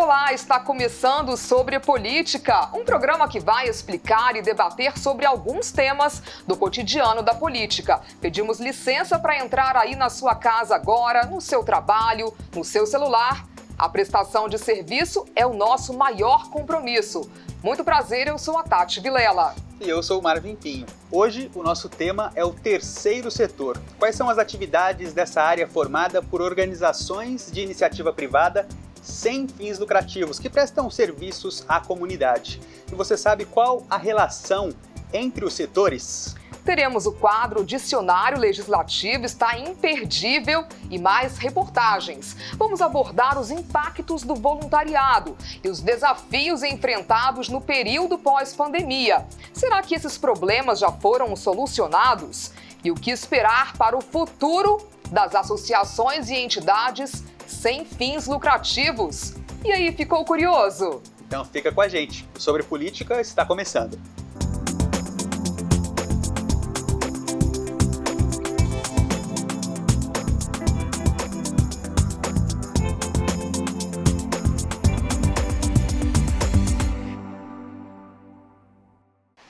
Olá, está começando Sobre Política, um programa que vai explicar e debater sobre alguns temas do cotidiano da política. Pedimos licença para entrar aí na sua casa agora, no seu trabalho, no seu celular. A prestação de serviço é o nosso maior compromisso. Muito prazer, eu sou a Tati Vilela. E eu sou o Marvin Pinho. Hoje o nosso tema é o terceiro setor. Quais são as atividades dessa área formada por organizações de iniciativa privada sem fins lucrativos, que prestam serviços à comunidade? E você sabe qual a relação entre os setores? Teremos o quadro Dicionário Legislativo, está imperdível, e mais reportagens. Vamos abordar os impactos do voluntariado e os desafios enfrentados no período pós-pandemia. Será que esses problemas já foram solucionados? E o que esperar para o futuro das associações e entidades sem fins lucrativos? E aí, ficou curioso? Então fica com a gente. O Sobre Política está começando.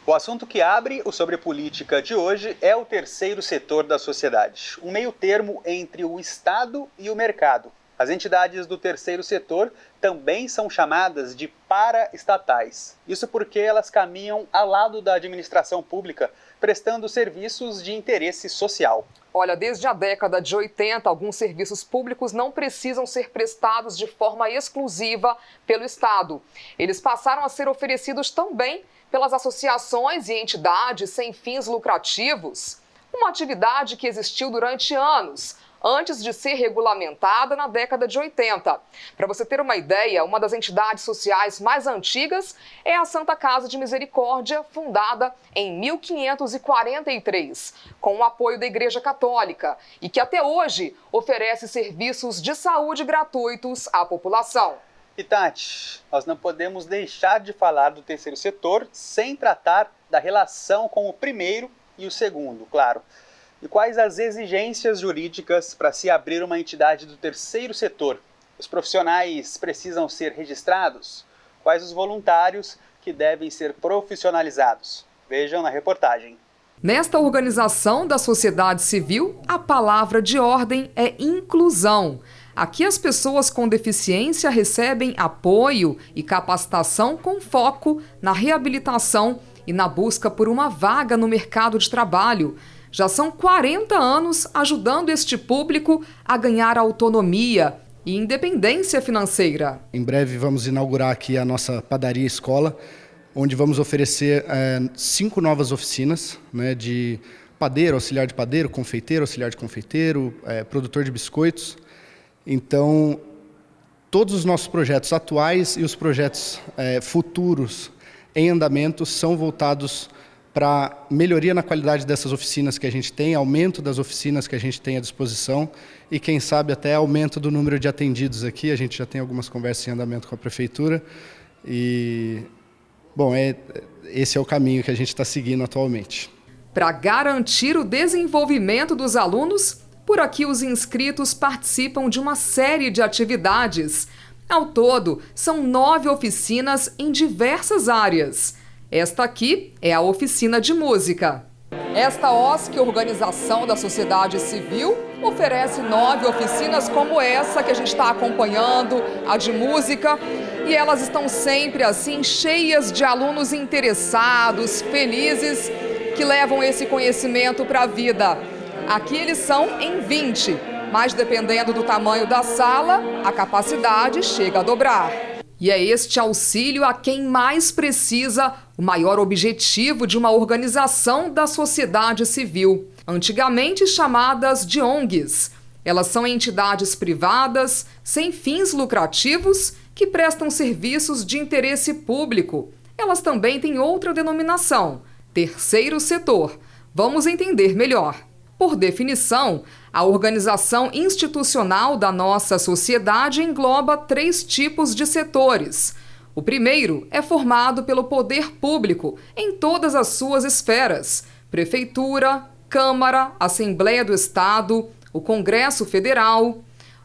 O assunto que abre o Sobre Política de hoje é o terceiro setor da sociedade, um meio termo entre o Estado e o mercado. As entidades do terceiro setor também são chamadas de paraestatais. Isso porque elas caminham ao lado da administração pública, prestando serviços de interesse social. Olha, desde a década de 80, alguns serviços públicos não precisam ser prestados de forma exclusiva pelo Estado. Eles passaram a ser oferecidos também pelas associações e entidades sem fins lucrativos, uma atividade que existiu durante anos, antes de ser regulamentada na década de 80. Para você ter uma ideia, uma das entidades sociais mais antigas é a Santa Casa de Misericórdia, fundada em 1543, com o apoio da Igreja Católica, e que até hoje oferece serviços de saúde gratuitos à população. E Tati, nós não podemos deixar de falar do terceiro setor sem tratar da relação com o primeiro e o segundo, claro. E quais as exigências jurídicas para se abrir uma entidade do terceiro setor? Os profissionais precisam ser registrados? Quais os voluntários que devem ser profissionalizados? Vejam na reportagem. Nesta organização da sociedade civil, a palavra de ordem é inclusão. Aqui as pessoas com deficiência recebem apoio e capacitação com foco na reabilitação e na busca por uma vaga no mercado de trabalho. Já são 40 anos ajudando este público a ganhar autonomia e independência financeira. Em breve vamos inaugurar aqui a nossa padaria escola, onde vamos oferecer 5 novas oficinas, né, de padeiro, auxiliar de padeiro, confeiteiro, auxiliar de confeiteiro, produtor de biscoitos. Então, todos os nossos projetos atuais e os projetos futuros em andamento são voltados para melhoria na qualidade dessas oficinas que a gente tem, aumento das oficinas que a gente tem à disposição e, quem sabe, até aumento do número de atendidos aqui. A gente já tem algumas conversas em andamento com a Prefeitura e, bom, esse é o caminho que a gente está seguindo atualmente. Para garantir o desenvolvimento dos alunos, por aqui os inscritos participam de uma série de atividades. Ao todo, são 9 oficinas em diversas áreas. Esta aqui é a oficina de música. Esta OSC, Organização da Sociedade Civil, oferece 9 oficinas como essa que a gente está acompanhando, a de música, e elas estão sempre assim cheias de alunos interessados, felizes, que levam esse conhecimento para a vida. Aqui eles são em 20, mas dependendo do tamanho da sala, a capacidade chega a dobrar. E é este auxílio a quem mais precisa, o maior objetivo de uma organização da sociedade civil, antigamente chamadas de ONGs. Elas são entidades privadas, sem fins lucrativos, que prestam serviços de interesse público. Elas também têm outra denominação, terceiro setor. Vamos entender melhor. Por definição, a organização institucional da nossa sociedade engloba 3 tipos de setores. O primeiro é formado pelo poder público em todas as suas esferas: Prefeitura, Câmara, Assembleia do Estado, o Congresso Federal.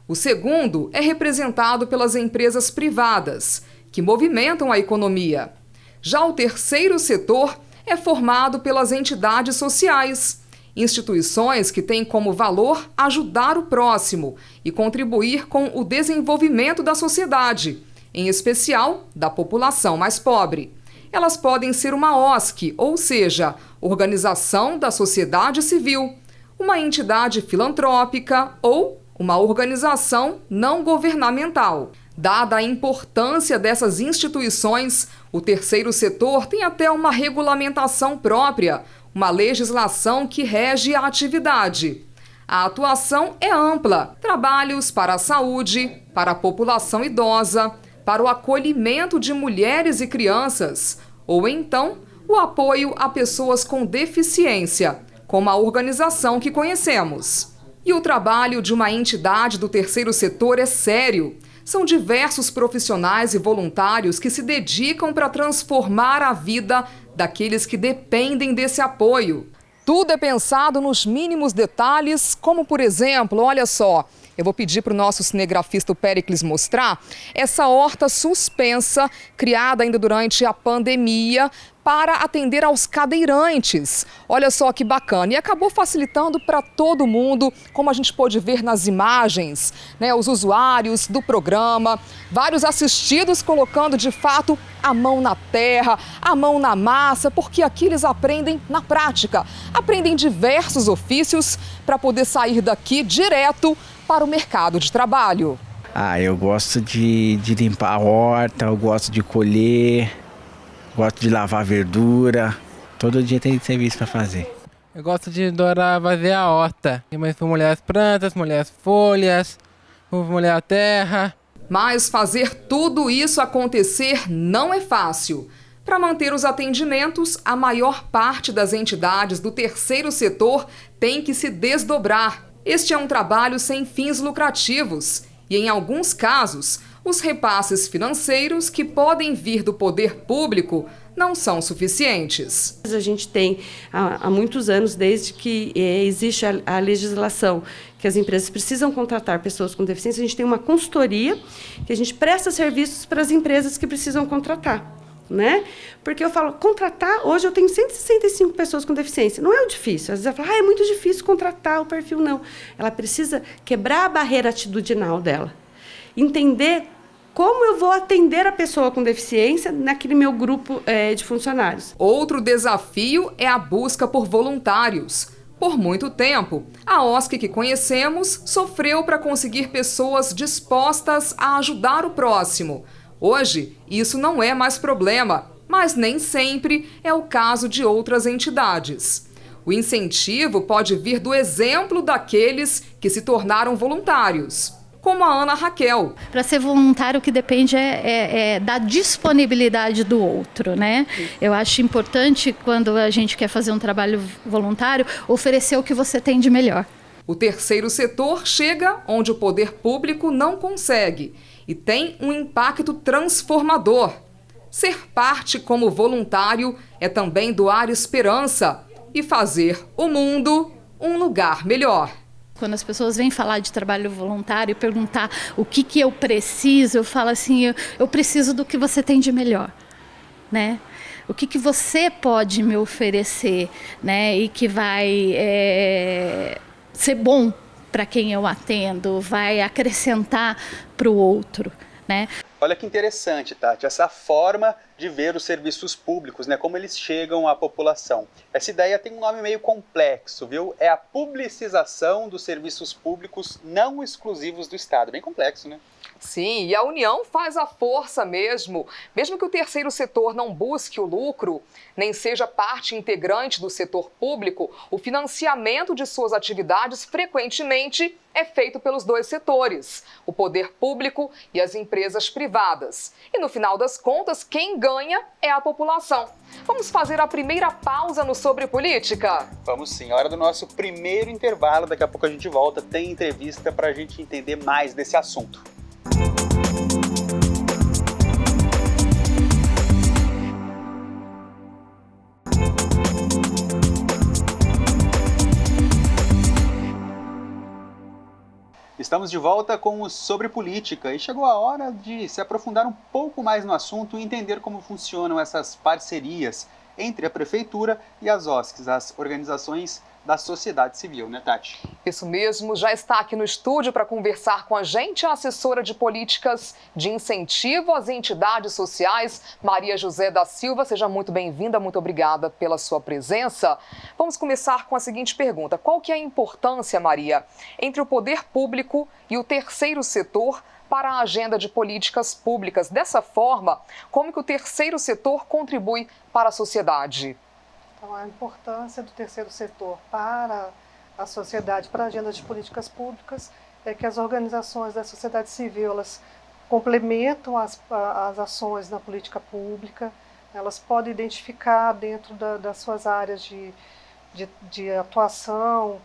O segundo é representado pelas empresas privadas, que movimentam a economia. Já o terceiro setor é formado pelas entidades sociais, instituições que têm como valor ajudar o próximo e contribuir com o desenvolvimento da sociedade, em especial da população mais pobre. Elas podem ser uma OSC, ou seja, Organização da Sociedade Civil, uma entidade filantrópica ou uma organização não governamental. Dada a importância dessas instituições, o terceiro setor tem até uma regulamentação própria, uma legislação que rege a atividade. A atuação é ampla: trabalhos para a saúde, para a população idosa, para o acolhimento de mulheres e crianças, ou então o apoio a pessoas com deficiência, como a organização que conhecemos. E o trabalho de uma entidade do terceiro setor é sério. São diversos profissionais e voluntários que se dedicam para transformar a vida daqueles que dependem desse apoio. Tudo é pensado nos mínimos detalhes, como por exemplo, olha só, eu vou pedir para o nosso cinegrafista o Péricles mostrar essa horta suspensa, criada ainda durante a pandemia, para atender aos cadeirantes. Olha só que bacana. E acabou facilitando para todo mundo, como a gente pôde ver nas imagens, né, os usuários do programa, vários assistidos colocando de fato a mão na terra, a mão na massa, porque aqui eles aprendem na prática. Aprendem diversos ofícios para poder sair daqui direto para o mercado de trabalho. Eu gosto de limpar a horta, eu gosto de colher, gosto de lavar verdura. Todo dia tem serviço para fazer. Eu gosto de adorar fazer a horta. Mas vou molhar as plantas, molhar as folhas, vou molhar a terra. Mas fazer tudo isso acontecer não é fácil. Para manter os atendimentos, a maior parte das entidades do terceiro setor tem que se desdobrar. Este é um trabalho sem fins lucrativos e, em alguns casos, os repasses financeiros que podem vir do poder público não são suficientes. A gente tem há muitos anos, desde que existe a legislação, que as empresas precisam contratar pessoas com deficiência, a gente tem uma consultoria que a gente presta serviços para as empresas que precisam contratar. Né? Porque eu falo, contratar, hoje eu tenho 165 pessoas com deficiência. Não é o difícil. Às vezes ela fala, é muito difícil contratar o perfil. Não. Ela precisa quebrar a barreira atitudinal dela. Entender como eu vou atender a pessoa com deficiência naquele meu grupo de funcionários. Outro desafio é a busca por voluntários. Por muito tempo, a OSC que conhecemos sofreu para conseguir pessoas dispostas a ajudar o próximo. Hoje, isso não é mais problema, mas nem sempre é o caso de outras entidades. O incentivo pode vir do exemplo daqueles que se tornaram voluntários, como a Ana Raquel. Para ser voluntário, o que depende é da disponibilidade do outro, né? Eu acho importante, quando a gente quer fazer um trabalho voluntário, oferecer o que você tem de melhor. O terceiro setor chega onde o poder público não consegue e tem um impacto transformador. Ser parte como voluntário é também doar esperança e fazer o mundo um lugar melhor. Quando as pessoas vêm falar de trabalho voluntário e perguntar o que eu preciso, eu falo assim, eu preciso do que você tem de melhor, né? O que você pode me oferecer, né? E que vai ser bom para quem eu atendo, vai acrescentar para o outro, né? Olha que interessante, Tati, essa forma de ver os serviços públicos, né, como eles chegam à população. Essa ideia tem um nome meio complexo, viu? É a publicização dos serviços públicos não exclusivos do Estado. Bem complexo, né? Sim, e a união faz a força mesmo. Mesmo que o terceiro setor não busque o lucro, nem seja parte integrante do setor público, o financiamento de suas atividades frequentemente é feito pelos dois setores, o poder público e as empresas privadas. E no final das contas, quem ganha é a população. Vamos fazer a primeira pausa no Sobre Política? Vamos sim, a hora do nosso primeiro intervalo. Daqui a pouco a gente volta, tem entrevista para a gente entender mais desse assunto. Estamos Estamos de volta com o Sobre Política e chegou a hora de se aprofundar um pouco mais no assunto e entender como funcionam essas parcerias entre a Prefeitura e as OSCs, as organizações da sociedade civil, né, Tati? Isso mesmo, já está aqui no estúdio para conversar com a gente a assessora de políticas de incentivo às entidades sociais, Maria José da Silva. Seja muito bem-vinda, muito obrigada pela sua presença. Vamos começar com a seguinte pergunta: qual que é a importância, Maria, entre o poder público e o terceiro setor para a agenda de políticas públicas? Dessa forma, como que o terceiro setor contribui para a sociedade? Então, a importância do terceiro setor para a sociedade, para a agenda de políticas públicas, é que as organizações da sociedade civil, elas complementam as ações na política pública, elas podem identificar dentro das suas áreas de atuação,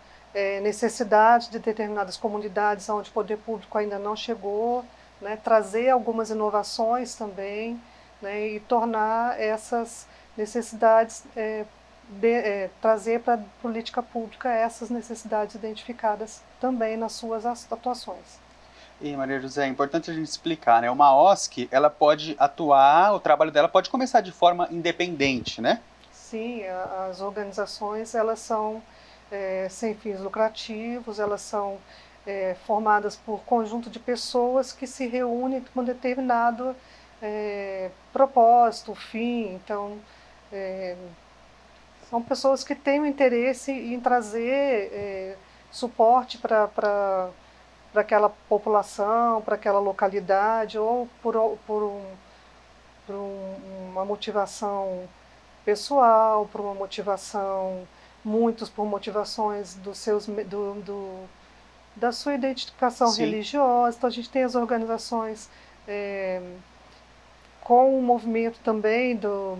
necessidades de determinadas comunidades onde o poder público ainda não chegou, né, trazer algumas inovações também, né, e tornar essas necessidades, trazer para a política pública essas necessidades identificadas também nas suas atuações. E, Maria José, é importante a gente explicar, né? Uma OSC, ela pode atuar, o trabalho dela pode começar de forma independente, né? Sim, as organizações, elas são sem fins lucrativos, elas são formadas por conjunto de pessoas que se reúnem com um determinado propósito, fim. Então, são pessoas que têm o interesse em trazer suporte para aquela população, para aquela localidade, ou por uma motivação pessoal, por uma motivação, muitos por motivações da sua identificação Sim. religiosa. Então a gente tem as organizações com o movimento também do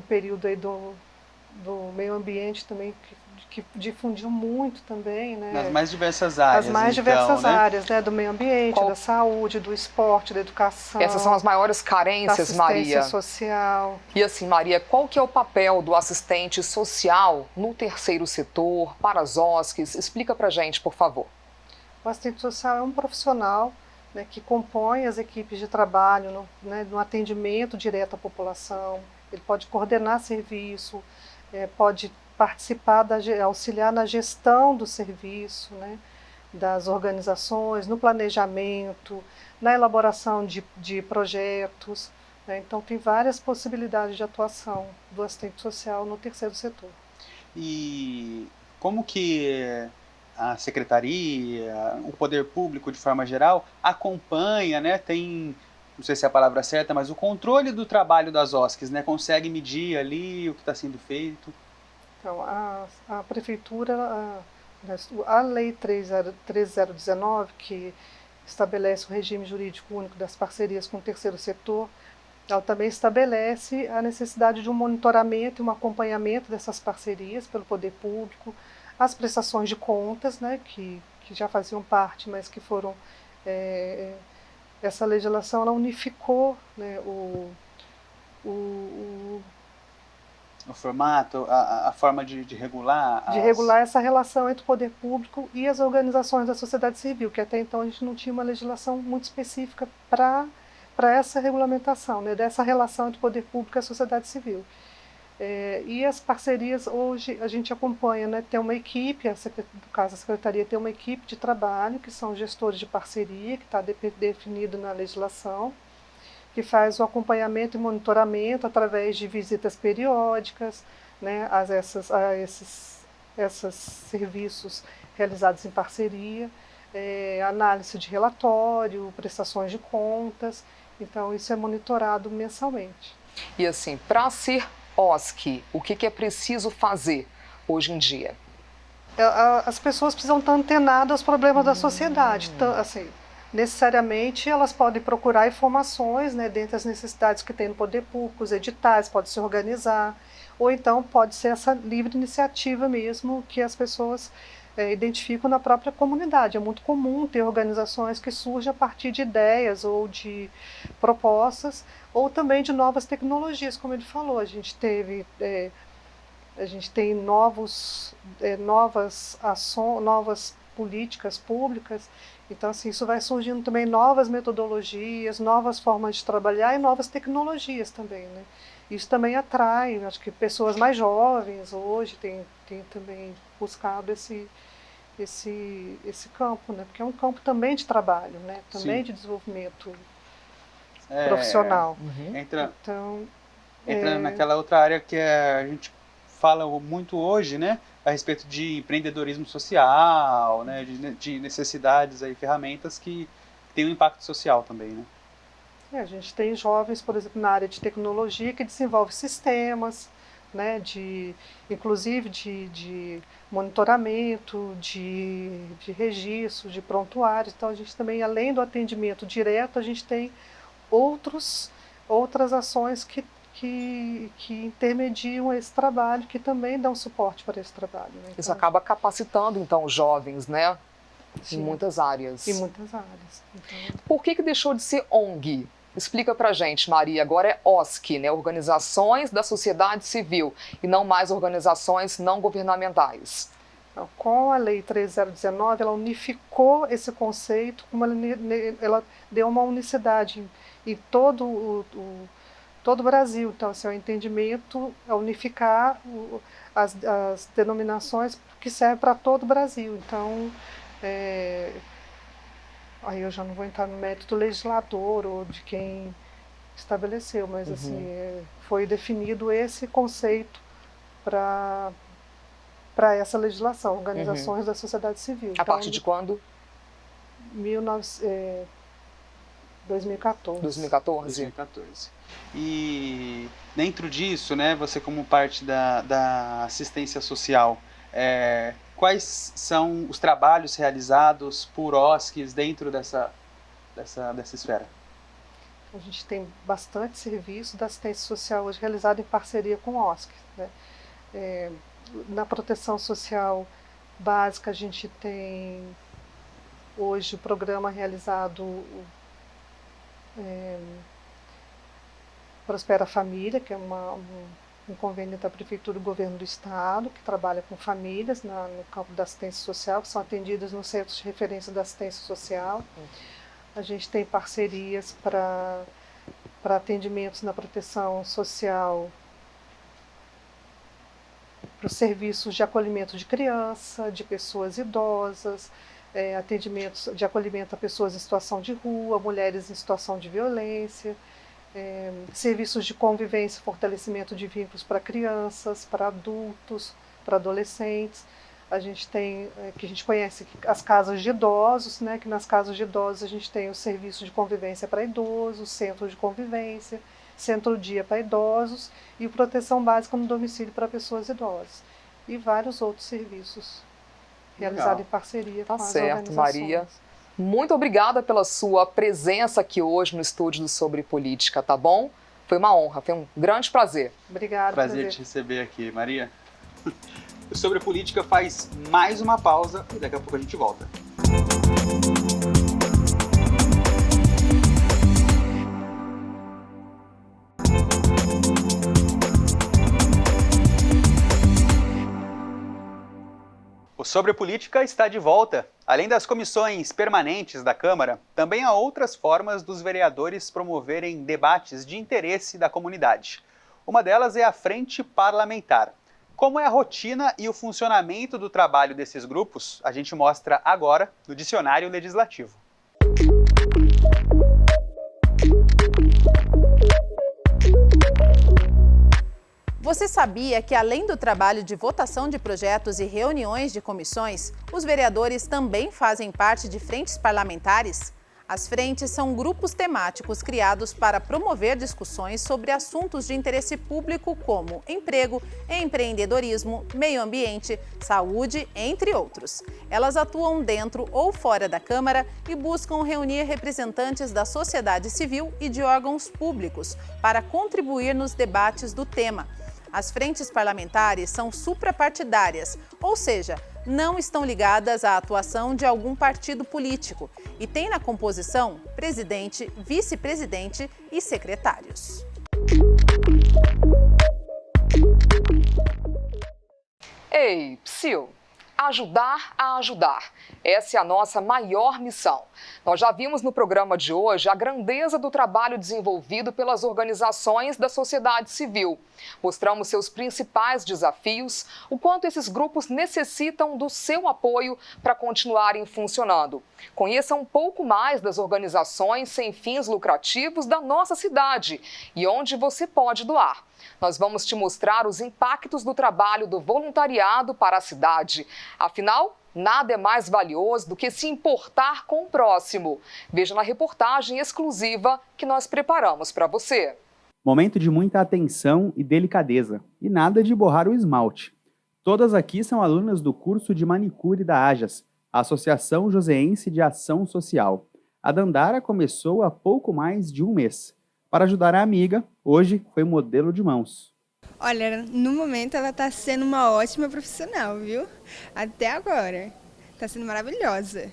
período aí do meio ambiente também, que difundiu muito também, né? Nas mais diversas áreas. As mais diversas né? áreas, né? Do meio ambiente, da saúde, do esporte, da educação. Essas são as maiores carências, da assistência Maria. social. E assim, Maria, qual que é o papel do assistente social no terceiro setor, para as OSCs? Explica pra gente, por favor. O assistente social é um profissional, né, que compõe as equipes de trabalho no atendimento direto à população. Ele pode coordenar serviço, pode participar, auxiliar na gestão do serviço, né, das organizações, no planejamento, na elaboração de projetos, né. Então tem várias possibilidades de atuação do assistente social no terceiro setor. E como que a secretaria, o poder público de forma geral, acompanha, né, tem, não sei se é a palavra certa, mas o controle do trabalho das OSCs, né, consegue medir ali o que está sendo feito? Então, a prefeitura, a lei 3019, que estabelece o regime jurídico único das parcerias com o terceiro setor, ela também estabelece a necessidade de um monitoramento e um acompanhamento dessas parcerias pelo poder público, as prestações de contas, né, que já faziam parte, mas que foram... essa legislação, ela unificou, né, o formato, a forma de regular... De regular essa relação entre o poder público e as organizações da sociedade civil, que até então a gente não tinha uma legislação muito específica para essa regulamentação, né, dessa relação entre o poder público e a sociedade civil. E as parcerias, hoje, a gente acompanha, né, tem uma equipe, no caso a Secretaria tem uma equipe de trabalho, que são gestores de parceria, que está definido na legislação, que faz o acompanhamento e monitoramento através de visitas periódicas, né, a esses serviços realizados em parceria, análise de relatório, prestações de contas. Então isso é monitorado mensalmente. E assim, para ser OSC, o que é preciso fazer hoje em dia? As pessoas precisam estar antenadas aos problemas da sociedade. Então, assim, necessariamente elas podem procurar informações, né, dentre as necessidades que tem no poder público, os editais, pode se organizar, ou então pode ser essa livre iniciativa mesmo que as pessoas identificam na própria comunidade. É muito comum ter organizações que surgem a partir de ideias ou de propostas, ou também de novas tecnologias, como ele falou. A gente tem novas políticas públicas. Então, assim, isso vai surgindo também novas metodologias, novas formas de trabalhar e novas tecnologias também, né? Isso também atrai, acho que pessoas mais jovens hoje têm também buscado esse campo, né? Porque é um campo também de trabalho, né? Também de desenvolvimento profissional. Entra então, naquela outra área que a gente fala muito hoje, né? A respeito de empreendedorismo social, né? De necessidades, aí, ferramentas que têm um impacto social também, né? A gente tem jovens, por exemplo, na área de tecnologia que desenvolve sistemas, né, inclusive de monitoramento, de registro, de prontuários. Então, a gente também, além do atendimento direto, a gente tem outras ações que intermediam esse trabalho, que também dão suporte para esse trabalho. Né? Então, isso acaba capacitando, então, os jovens, né? Sim, em muitas áreas. Em muitas áreas. Então, por que deixou de ser ONG? Explica pra gente, Maria. Agora é OSC, né? Organizações da Sociedade Civil, e não mais organizações não governamentais. Então, com a Lei 3019, ela unificou esse conceito, ela deu uma unicidade em todo o Brasil. Então, assim, o entendimento é unificar as denominações que servem para todo o Brasil. Então, aí eu já não vou entrar no mérito do legislador ou de quem estabeleceu, mas assim, foi definido esse conceito para essa legislação, organizações da sociedade civil. A partir de quando? 2014. 2014. E dentro disso, né, você como parte da assistência social, quais são os trabalhos realizados por OSCs dentro dessa esfera? A gente tem bastante serviço da assistência social hoje realizado em parceria com OSCs, né? Na proteção social básica, a gente tem hoje o programa realizado Prospera Família, que é um convênio da Prefeitura e do Governo do Estado, que trabalha com famílias no campo da assistência social, que são atendidas nos centros de referência da assistência social. A gente tem parcerias para atendimentos na proteção social, para os serviços de acolhimento de criança, de pessoas idosas, atendimentos de acolhimento a pessoas em situação de rua, mulheres em situação de violência, serviços de convivência, fortalecimento de vínculos para crianças, para adultos, para adolescentes. A gente tem, que a gente conhece as casas de idosos, né, que nas casas de idosos a gente tem o serviço de convivência para idosos, centro de convivência, centro-dia para idosos e proteção básica no domicílio para pessoas idosas. E vários outros serviços realizados em parceria com as organizações. Maria. Muito obrigada pela sua presença aqui hoje no estúdio do Sobre Política, tá bom? Foi uma honra, foi um grande prazer. Obrigada. Prazer te receber aqui, Maria. O Sobre Política faz mais uma pausa e daqui a pouco a gente volta. O Sobre Política está de volta. Além das comissões permanentes da Câmara, também há outras formas dos vereadores promoverem debates de interesse da comunidade. Uma delas é a Frente Parlamentar. Como é a rotina e o funcionamento do trabalho desses grupos, a gente mostra agora no Dicionário Legislativo. Você sabia que, além do trabalho de votação de projetos e reuniões de comissões, os vereadores também fazem parte de frentes parlamentares? As frentes são grupos temáticos criados para promover discussões sobre assuntos de interesse público como emprego, empreendedorismo, meio ambiente, saúde, entre outros. Elas atuam dentro ou fora da Câmara e buscam reunir representantes da sociedade civil e de órgãos públicos para contribuir nos debates do tema. As frentes parlamentares são suprapartidárias, ou seja, não estão ligadas à atuação de algum partido político e têm na composição presidente, vice-presidente e secretários. Ei, Psyu, ajudar a ajudar. Essa é a nossa maior missão. Nós já vimos no programa de hoje a grandeza do trabalho desenvolvido pelas organizações da sociedade civil. Mostramos seus principais desafios, o quanto esses grupos necessitam do seu apoio para continuarem funcionando. Conheça um pouco mais das organizações sem fins lucrativos da nossa cidade e onde você pode doar. Nós vamos te mostrar os impactos do trabalho do voluntariado para a cidade. Afinal, nada é mais valioso do que se importar com o próximo. Veja na reportagem exclusiva que nós preparamos para você. Momento de muita atenção e delicadeza. E nada de borrar o esmalte. Todas aqui são alunas do curso de manicure da AJAS, a Associação Joseense de Ação Social. A Dandara começou há pouco mais de um mês. Para ajudar a amiga, hoje foi modelo de mãos. Olha, no momento ela está sendo uma ótima profissional, viu? Até agora. Está sendo maravilhosa.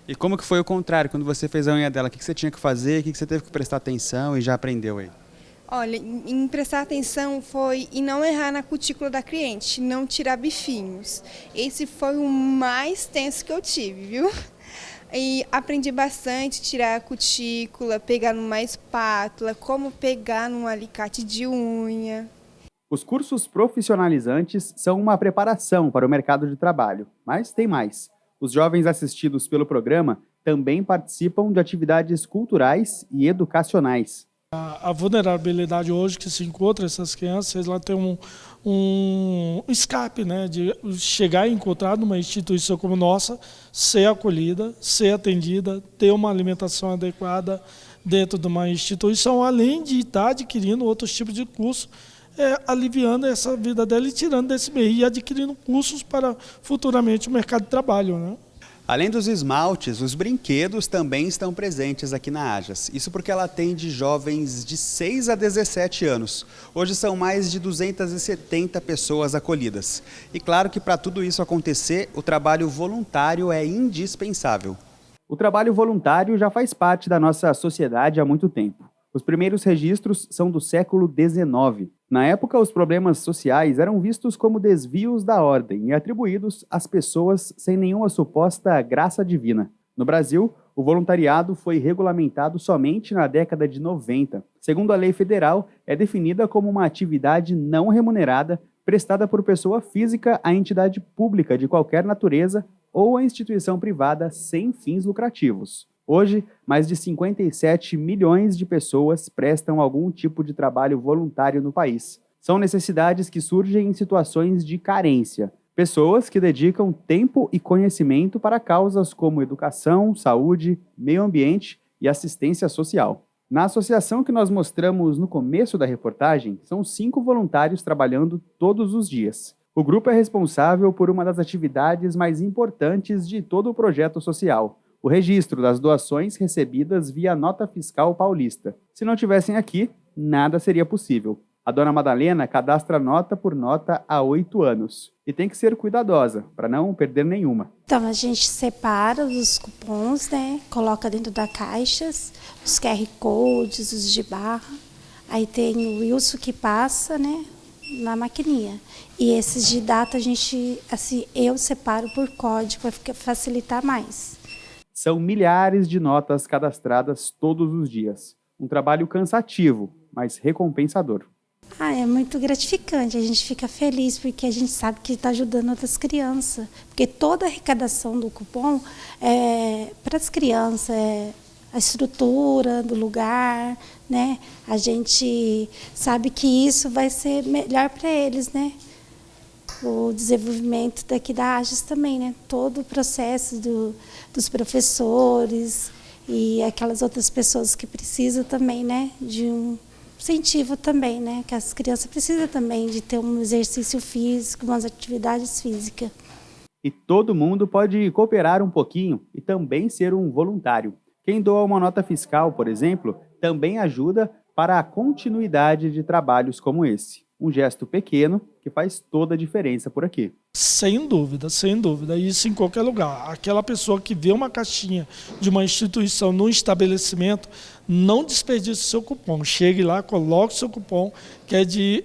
E como que foi o contrário? Quando você fez a unha dela, o que você tinha que fazer? O que você teve que prestar atenção e já aprendeu aí? Olha, em prestar atenção foi em não errar na cutícula da cliente, não tirar bifinhos. Esse foi o mais tenso que eu tive, viu? E aprendi bastante, tirar a cutícula, pegar numa espátula, como pegar num alicate de unha. Os cursos profissionalizantes são uma preparação para o mercado de trabalho, mas tem mais. Os jovens assistidos pelo programa também participam de atividades culturais e educacionais. A vulnerabilidade hoje que se encontra essas crianças, ela tem um escape, né, de chegar e encontrar numa instituição como nossa, ser acolhida, ser atendida, ter uma alimentação adequada dentro de uma instituição, além de estar adquirindo outros tipos de cursos, aliviando essa vida dela e tirando desse meio e adquirindo cursos para futuramente o mercado de trabalho, né? Além dos esmaltes, os brinquedos também estão presentes aqui na AJAS. Isso porque ela atende jovens de 6 a 17 anos. Hoje são mais de 270 pessoas acolhidas. E claro que para tudo isso acontecer, o trabalho voluntário é indispensável. O trabalho voluntário já faz parte da nossa sociedade há muito tempo. Os primeiros registros são do século XIX. Na época, os problemas sociais eram vistos como desvios da ordem e atribuídos às pessoas sem nenhuma suposta graça divina. No Brasil, o voluntariado foi regulamentado somente na década de 90. Segundo a lei federal, é definida como uma atividade não remunerada prestada por pessoa física a entidade pública de qualquer natureza ou a instituição privada sem fins lucrativos. Hoje, mais de 57 milhões de pessoas prestam algum tipo de trabalho voluntário no país. São necessidades que surgem em situações de carência. Pessoas que dedicam tempo e conhecimento para causas como educação, saúde, meio ambiente e assistência social. Na associação que nós mostramos no começo da reportagem, são 5 voluntários trabalhando todos os dias. O grupo é responsável por uma das atividades mais importantes de todo o projeto social: o registro das doações recebidas via Nota Fiscal Paulista. Se não tivessem aqui, nada seria possível. A dona Madalena cadastra nota por nota há 8 anos. E tem que ser cuidadosa, para não perder nenhuma. Então, a gente separa os cupons, né? Coloca dentro da caixa, os QR Codes, os de barra. Aí tem o Wilson que passa, né, na maquininha. E esses de data, a gente, assim, eu separo por código para facilitar mais. São milhares de notas cadastradas todos os dias. Um trabalho cansativo, mas recompensador. É muito gratificante, a gente fica feliz porque a gente sabe que está ajudando outras crianças. Porque toda a arrecadação do cupom é para as crianças, é a estrutura do lugar, né? A gente sabe que isso vai ser melhor para eles, né? O desenvolvimento daqui da AJAS também, né? Todo o processo dos professores e aquelas outras pessoas que precisam também, né? De um incentivo também, né? Que as crianças precisam também de ter um exercício físico, umas atividades físicas. E todo mundo pode cooperar um pouquinho e também ser um voluntário. Quem doa uma nota fiscal, por exemplo, também ajuda para a continuidade de trabalhos como esse. Um gesto pequeno que faz toda a diferença por aqui. Sem dúvida, sem dúvida. Isso em qualquer lugar. Aquela pessoa que vê uma caixinha de uma instituição num estabelecimento, não desperdice o seu cupom. Chegue lá, coloque o seu cupom, que é de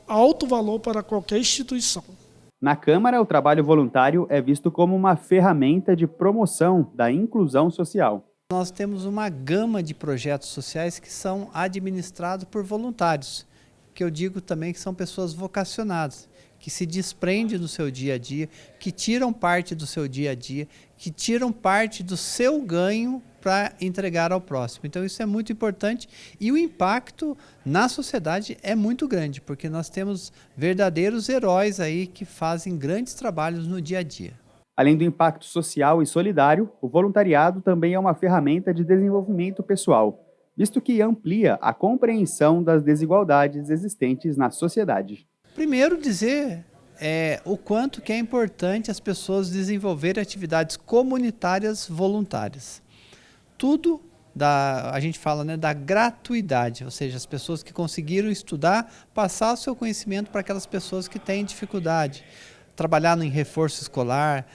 alto valor para qualquer instituição. Na Câmara, o trabalho voluntário é visto como uma ferramenta de promoção da inclusão social. Nós temos uma gama de projetos sociais que são administrados por voluntários, que eu digo também que são pessoas vocacionadas, que se desprendem do seu dia a dia, que tiram parte do seu dia a dia, que tiram parte do seu ganho para entregar ao próximo. Então isso é muito importante e o impacto na sociedade é muito grande, porque nós temos verdadeiros heróis aí que fazem grandes trabalhos no dia a dia. Além do impacto social e solidário, o voluntariado também é uma ferramenta de desenvolvimento pessoal, visto que amplia a compreensão das desigualdades existentes na sociedade. Primeiro dizer o quanto que é importante as pessoas desenvolverem atividades comunitárias voluntárias. Tudo a gente fala, né, da gratuidade, ou seja, as pessoas que conseguiram estudar, passar o seu conhecimento para aquelas pessoas que têm dificuldade. Trabalhar em reforço escolar,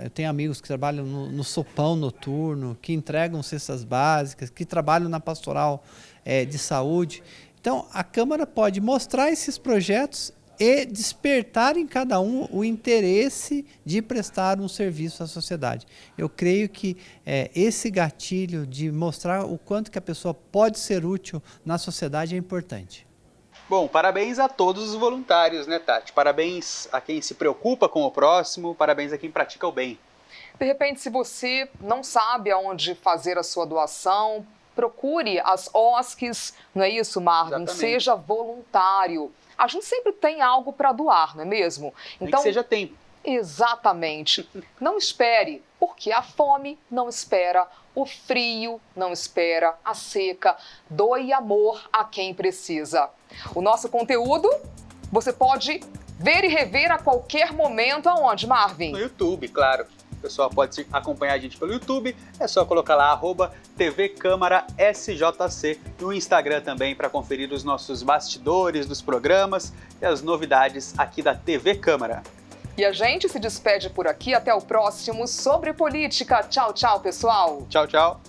eu tenho amigos que trabalham no sopão noturno, que entregam cestas básicas, que trabalham na pastoral de saúde. Então, a Câmara pode mostrar esses projetos e despertar em cada um o interesse de prestar um serviço à sociedade. Eu creio que esse gatilho de mostrar o quanto que a pessoa pode ser útil na sociedade é importante. Bom, parabéns a todos os voluntários, né, Tati? Parabéns a quem se preocupa com o próximo, parabéns a quem pratica o bem. De repente, se você não sabe aonde fazer a sua doação, procure as OSCs, não é isso, Marvin? Exatamente. Seja voluntário. A gente sempre tem algo para doar, não é mesmo? Então, que seja tempo. Exatamente. Não espere, porque a fome não espera, o frio não espera, a seca. Doe amor a quem precisa. O nosso conteúdo você pode ver e rever a qualquer momento. Aonde, Marvin? No YouTube, claro. O pessoal pode acompanhar a gente pelo YouTube, é só colocar lá @TV Câmara SJC, no Instagram também para conferir os nossos bastidores dos programas e as novidades aqui da TV Câmara. E a gente se despede por aqui, até o próximo Sobre Política. Tchau, tchau, pessoal. Tchau, tchau.